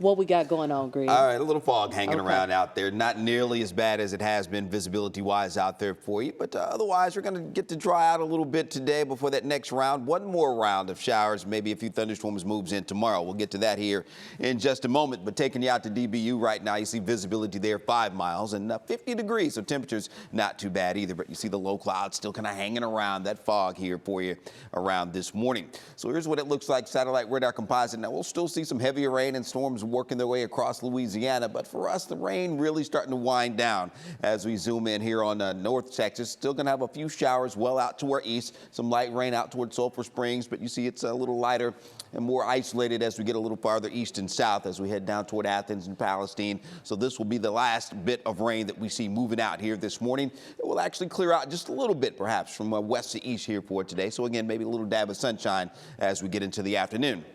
What we got going on, Greg? All right, a little fog hanging around out there. Not nearly as bad as it has been visibility-wise out there for you, but otherwise we're going to get to dry out a little bit today before that next round. One more round of showers, maybe a few thunderstorms moves in tomorrow. We'll get to that here in just a moment, but taking you out to DBU right now, you see visibility there 5 miles and 50 degrees, so temperatures not too bad either, but you see the low clouds still kind of hanging around, that fog here for you around this morning. So here's what it looks like, satellite radar composite. Now we'll still see some heavier rain and storms working their way across Louisiana, but for us, the rain really starting to wind down as we zoom in here on North Texas. Still going to have a few showers well out to our east, some light rain out toward Sulphur Springs, but you see it's a little lighter and more isolated as we get a little farther east and south as we head down toward Athens and Palestine. So this will be the last bit of rain that we see moving out here this morning. It will actually clear out just a little bit, perhaps, from west to east here for today. So again, maybe a little dab of sunshine as we get into the afternoon.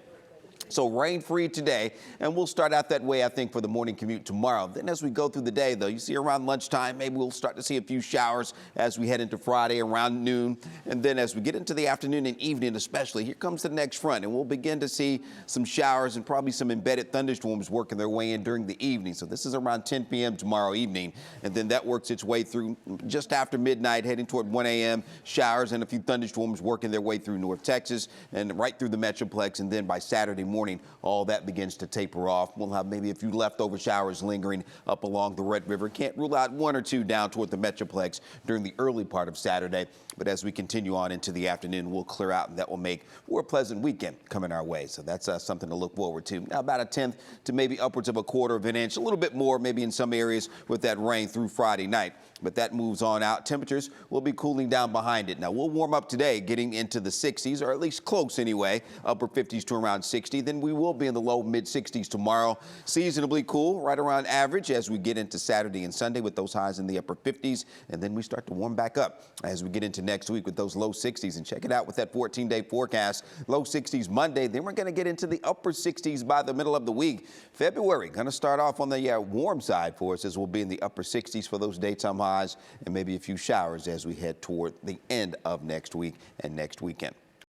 So rain-free today, and we'll start out that way, I think, for the morning commute tomorrow. Then as we go through the day, though, you see around lunchtime, maybe we'll start to see a few showers as we head into Friday around noon. And then as we get into the afternoon and evening especially, here comes the next front, and we'll begin to see some showers and probably some embedded thunderstorms working their way in during the evening. So this is around 10 p.m. tomorrow evening, and then that works its way through just after midnight, heading toward 1 a.m. Showers and a few thunderstorms working their way through North Texas and right through the Metroplex, and then by Saturday morning, all that begins to taper off. We'll have maybe a few leftover showers lingering up along the Red River. Can't rule out 1 or 2 down toward the Metroplex during the early part of Saturday. But as we continue on into the afternoon, we'll clear out, and that will make for a pleasant weekend coming our way. So that's something to look forward to. Now about 1/10 to maybe upwards of 1/4 of an inch, a little bit more maybe in some areas with that rain through Friday night. But that moves on out. Temperatures will be cooling down behind it. Now we'll warm up today, getting into the 60s, or at least close anyway, upper 50s to around 60. Then we will be in the low mid 60s tomorrow. Seasonably cool, right around average as we get into Saturday and Sunday with those highs in the upper 50s. And then we start to warm back up as we get into next week with those low 60s. And check it out with that 14-day forecast. Low 60s Monday. Then we're going to get into the upper 60s by the middle of the week. February going to start off on the warm side for us, as we'll be in the upper 60s for those daytime highs and maybe a few showers as we head toward the end of next week and next weekend.